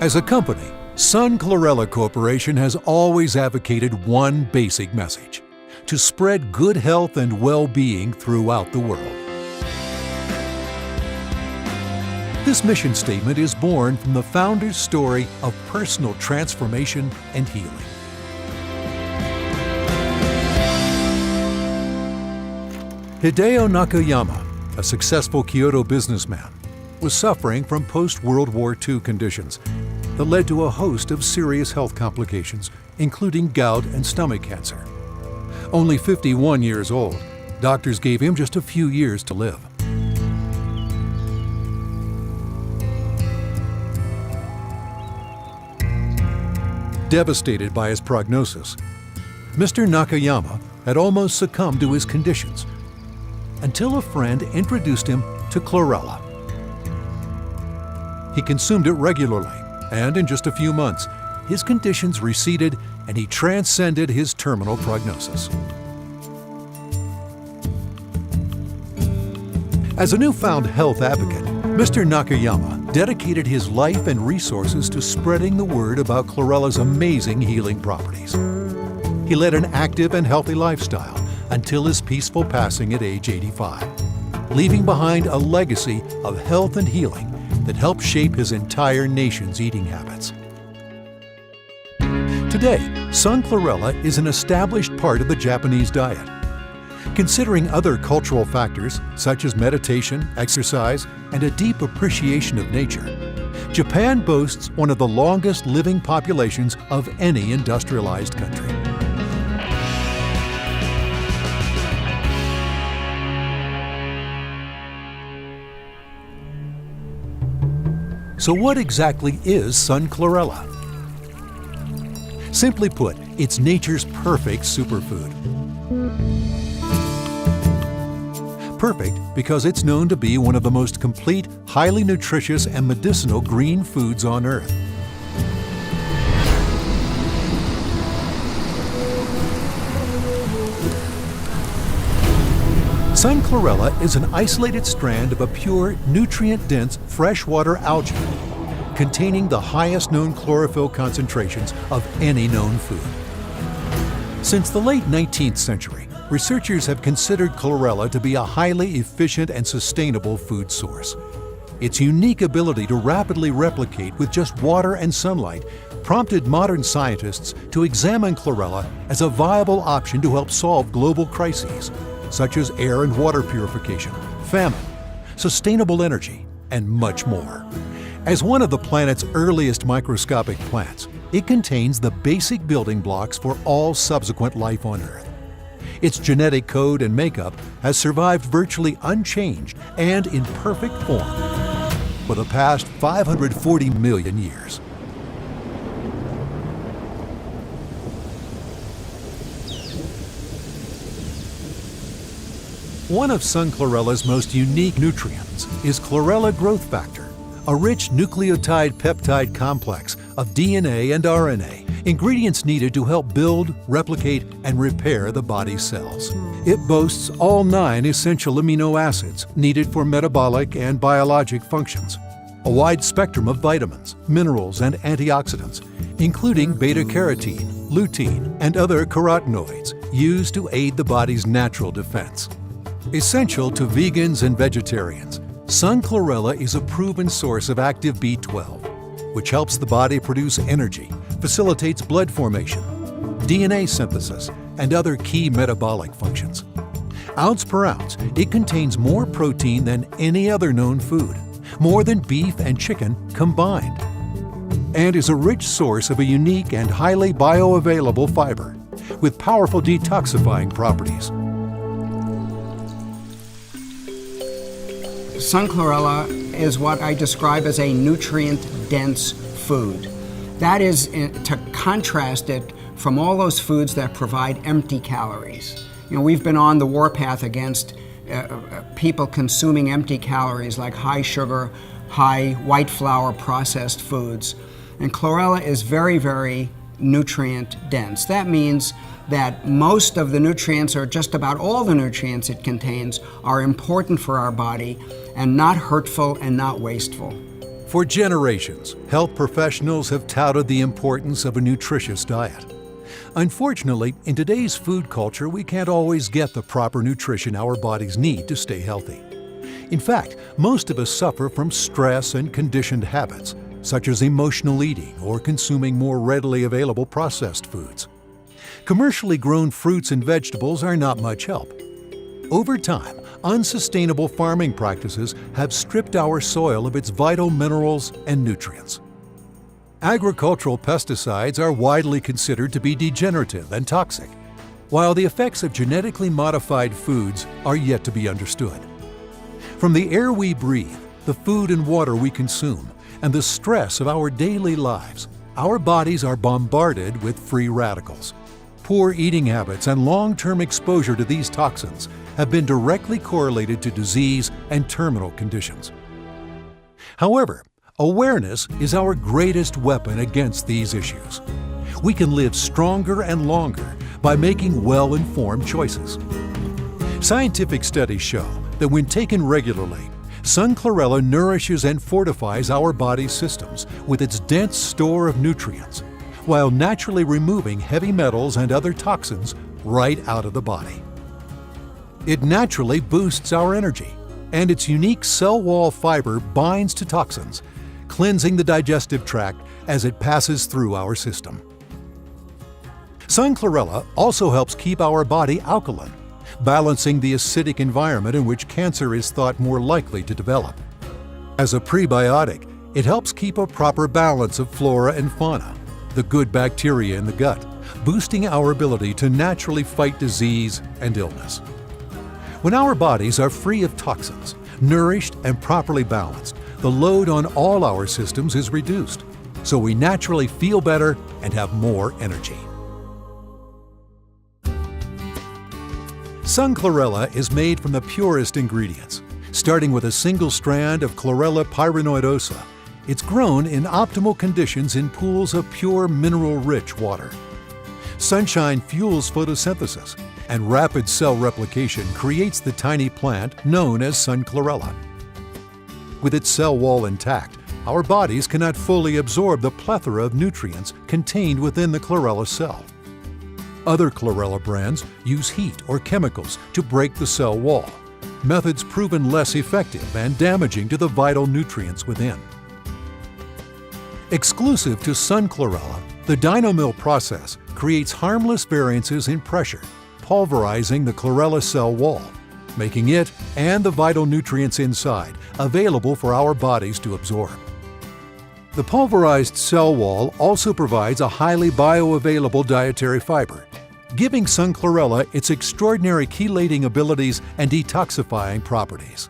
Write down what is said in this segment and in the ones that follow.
As a company, Sun Chlorella Corporation has always advocated one basic message: to spread good health and well-being throughout the world. This mission statement is born from the founder's story of personal transformation and healing. Hideo Nakayama, a successful Kyoto businessman, was suffering from post-World War II conditions that led to a host of serious health complications, including gout and stomach cancer. Only 51 years old, doctors gave him just a few years to live. Devastated by his prognosis, Mr. Nakayama had almost succumbed to his conditions until a friend introduced him to Chlorella. He consumed it regularly, and in just a few months, his conditions receded and he transcended his terminal prognosis. As a newfound health advocate, Mr. Nakayama dedicated his life and resources to spreading the word about Chlorella's amazing healing properties. He led an active and healthy lifestyle until his peaceful passing at age 85, leaving behind a legacy of health and healing that helped shape his entire nation's eating habits. Today, Sun Chlorella is an established part of the Japanese diet. Considering other cultural factors such as meditation, exercise, and a deep appreciation of nature, Japan boasts one of the longest living populations of any industrialized country. So what exactly is Sun Chlorella? Simply put, it's nature's perfect superfood. Perfect because it's known to be one of the most complete, highly nutritious, and medicinal green foods on Earth. Sun Chlorella is an isolated strand of a pure, nutrient-dense freshwater algae containing the highest known chlorophyll concentrations of any known food. Since the late 19th century, researchers have considered chlorella to be a highly efficient and sustainable food source. Its unique ability to rapidly replicate with just water and sunlight prompted modern scientists to examine chlorella as a viable option to help solve global crises, such as air and water purification, famine, sustainable energy, and much more. As one of the planet's earliest microscopic plants, it contains the basic building blocks for all subsequent life on Earth. Its genetic code and makeup has survived virtually unchanged and in perfect form for the past 540 million years. One of Sun Chlorella's most unique nutrients is chlorella growth factor, a rich nucleotide peptide complex of DNA and RNA, ingredients needed to help build, replicate, and repair the body's cells. It boasts all 9 essential amino acids needed for metabolic and biologic functions, a wide spectrum of vitamins, minerals, and antioxidants, including beta-carotene, lutein, and other carotenoids used to aid the body's natural defense. Essential to vegans and vegetarians, Sun Chlorella is a proven source of active B12, which helps the body produce energy, facilitates blood formation, DNA synthesis, and other key metabolic functions. Ounce per ounce, it contains more protein than any other known food, more than beef and chicken combined, and is a rich source of a unique and highly bioavailable fiber with powerful detoxifying properties. Sun Chlorella is what I describe as a nutrient-dense food. That is to contrast it from all those foods that provide empty calories. You know, we've been on the warpath against people consuming empty calories like high sugar, high white flour processed foods. And chlorella is very, very nutrient dense. That means that most of the nutrients, or just about all the nutrients it contains, are important for our body and not hurtful and not wasteful. For generations, health professionals have touted the importance of a nutritious diet. Unfortunately, in today's food culture, we can't always get the proper nutrition our bodies need to stay healthy. In fact, most of us suffer from stress and conditioned habits, such as emotional eating or consuming more readily available processed foods. Commercially grown fruits and vegetables are not much help. Over time, unsustainable farming practices have stripped our soil of its vital minerals and nutrients. Agricultural pesticides are widely considered to be degenerative and toxic, while the effects of genetically modified foods are yet to be understood. From the air we breathe, the food and water we consume, and the stress of our daily lives, our bodies are bombarded with free radicals. Poor eating habits and long-term exposure to these toxins have been directly correlated to disease and terminal conditions. However, awareness is our greatest weapon against these issues. We can live stronger and longer by making well-informed choices. Scientific studies show that when taken regularly, sun chlorella nourishes and fortifies our body's systems with its dense store of nutrients, while naturally removing heavy metals and other toxins right out of the body. It naturally boosts our energy, and its unique cell wall fiber binds to toxins, cleansing the digestive tract as it passes through our system. Sun chlorella also helps keep our body alkaline, balancing the acidic environment in which cancer is thought more likely to develop. As a prebiotic, it helps keep a proper balance of flora and fauna, the good bacteria in the gut, boosting our ability to naturally fight disease and illness. When our bodies are free of toxins, nourished and properly balanced, the load on all our systems is reduced, so we naturally feel better and have more energy. Sun chlorella is made from the purest ingredients. Starting with a single strand of Chlorella pyrenoidosa, it's grown in optimal conditions in pools of pure mineral-rich water. Sunshine fuels photosynthesis, and rapid cell replication creates the tiny plant known as sun chlorella. With its cell wall intact, our bodies cannot fully absorb the plethora of nutrients contained within the chlorella cell. Other chlorella brands use heat or chemicals to break the cell wall, methods proven less effective and damaging to the vital nutrients within. Exclusive to sun chlorella, the dynomill process creates harmless variances in pressure, pulverizing the chlorella cell wall, making it and the vital nutrients inside available for our bodies to absorb. The pulverized cell wall also provides a highly bioavailable dietary fiber, giving sun chlorella its extraordinary chelating abilities and detoxifying properties.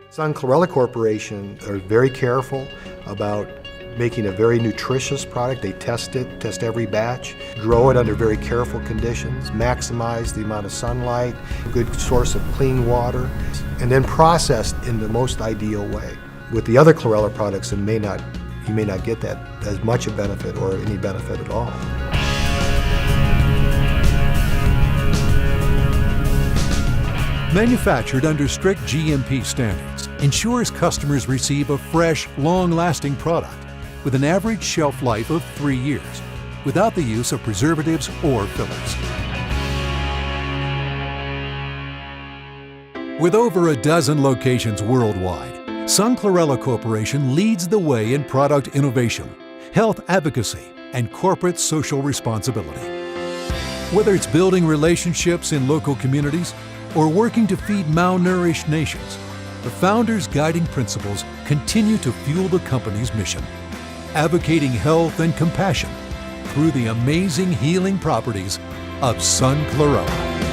Sun Chlorella Corporation are very careful about making a very nutritious product. They test every batch, grow it under very careful conditions, maximize the amount of sunlight, a good source of clean water, and then processed in the most ideal way. With the other chlorella products, you may not get that as much a benefit or any benefit at all. Manufactured under strict GMP standards, ensures customers receive a fresh, long-lasting product with an average shelf life of 3 years, without the use of preservatives or fillers. With over a dozen locations worldwide, Sun Chlorella Corporation leads the way in product innovation, health advocacy, and corporate social responsibility. Whether it's building relationships in local communities or working to feed malnourished nations, the founders' guiding principles continue to fuel the company's mission, advocating health and compassion through the amazing healing properties of Sun Chlorella.